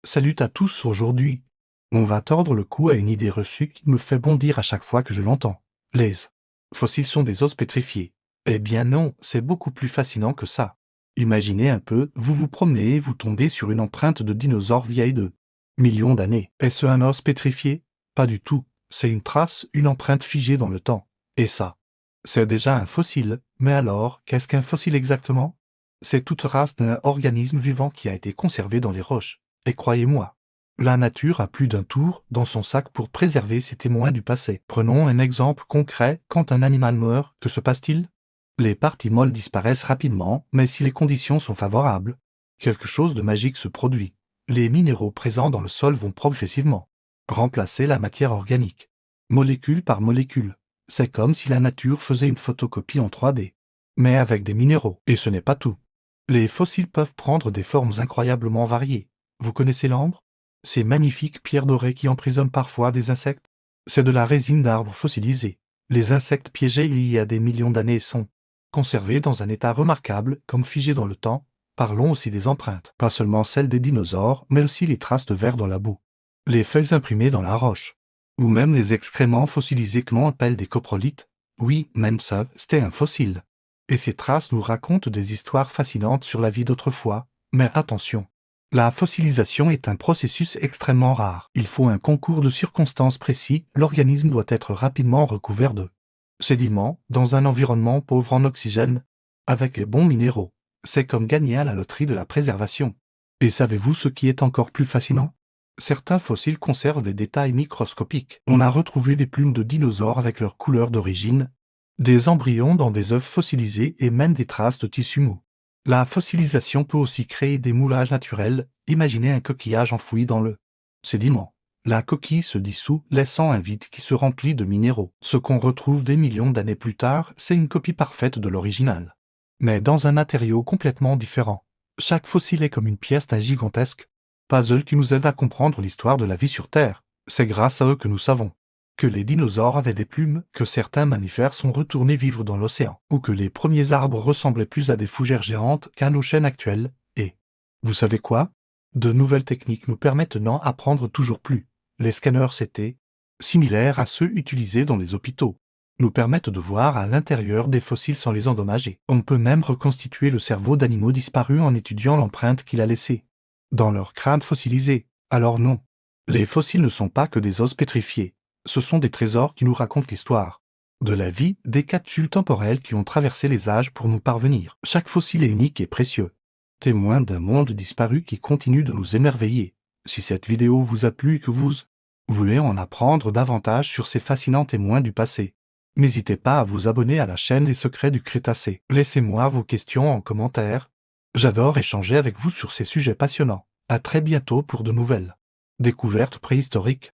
Salut à tous aujourd'hui. On va tordre le cou à une idée reçue qui me fait bondir à chaque fois que je l'entends. Les fossiles sont des os pétrifiés. Eh bien non, c'est beaucoup plus fascinant que ça. Imaginez un peu, vous vous promenez et vous tombez sur une empreinte de dinosaure vieille de millions d'années. Est-ce un os pétrifié? Pas du tout. C'est une trace, une empreinte figée dans le temps. Et ça, c'est déjà un fossile. Mais alors, qu'est-ce qu'un fossile exactement? C'est toute race d'un organisme vivant qui a été conservé dans les roches. Et croyez-moi, la nature a plus d'un tour dans son sac pour préserver ses témoins du passé. Prenons un exemple concret, quand un animal meurt, que se passe-t-il? Les parties molles disparaissent rapidement, mais si les conditions sont favorables, quelque chose de magique se produit. Les minéraux présents dans le sol vont progressivement remplacer la matière organique, molécule par molécule. C'est comme si la nature faisait une photocopie en 3D, mais avec des minéraux. Et ce n'est pas tout. Les fossiles peuvent prendre des formes incroyablement variées. Vous connaissez l'ambre? Ces magnifiques pierres dorées qui emprisonnent parfois des insectes? C'est de la résine d'arbres fossilisés. Les insectes piégés il y a des millions d'années sont conservés dans un état remarquable, comme figés dans le temps. Parlons aussi des empreintes, pas seulement celles des dinosaures, mais aussi les traces de verre dans la boue, les feuilles imprimées dans la roche, ou même les excréments fossilisés que l'on appelle des coprolites. Oui, même ça, c'était un fossile. Et ces traces nous racontent des histoires fascinantes sur la vie d'autrefois. Mais attention, la fossilisation est un processus extrêmement rare. Il faut un concours de circonstances précis, l'organisme doit être rapidement recouvert de sédiments, dans un environnement pauvre en oxygène, avec les bons minéraux. C'est comme gagner à la loterie de la préservation. Et savez-vous ce qui est encore plus fascinant? Certains fossiles conservent des détails microscopiques. On a retrouvé des plumes de dinosaures avec leur couleur d'origine, des embryons dans des œufs fossilisés et même des traces de tissus mous. La fossilisation peut aussi créer des moulages naturels. Imaginez un coquillage enfoui dans le sédiment. La coquille se dissout, laissant un vide qui se remplit de minéraux. Ce qu'on retrouve des millions d'années plus tard, c'est une copie parfaite de l'original, mais dans un matériau complètement différent. Chaque fossile est comme une pièce d'un gigantesque puzzle qui nous aide à comprendre l'histoire de la vie sur Terre. C'est grâce à eux que nous savons que les dinosaures avaient des plumes, que certains mammifères sont retournés vivre dans l'océan, ou que les premiers arbres ressemblaient plus à des fougères géantes qu'à nos chênes actuels. Et vous savez quoi? De nouvelles techniques nous permettent d'en apprendre toujours plus. Les scanners CT, similaires à ceux utilisés dans les hôpitaux, nous permettent de voir à l'intérieur des fossiles sans les endommager. On peut même reconstituer le cerveau d'animaux disparus en étudiant l'empreinte qu'il a laissée dans leur crâne fossilisé. Alors non, les fossiles ne sont pas que des os pétrifiés. Ce sont des trésors qui nous racontent l'histoire de la vie, des capsules temporelles qui ont traversé les âges pour nous parvenir. Chaque fossile est unique et précieux, témoin d'un monde disparu qui continue de nous émerveiller. Si cette vidéo vous a plu et que vous voulez en apprendre davantage sur ces fascinants témoins du passé, n'hésitez pas à vous abonner à la chaîne Les Secrets du Crétacé. Laissez-moi vos questions en commentaire. J'adore échanger avec vous sur ces sujets passionnants. À très bientôt pour de nouvelles découvertes préhistoriques.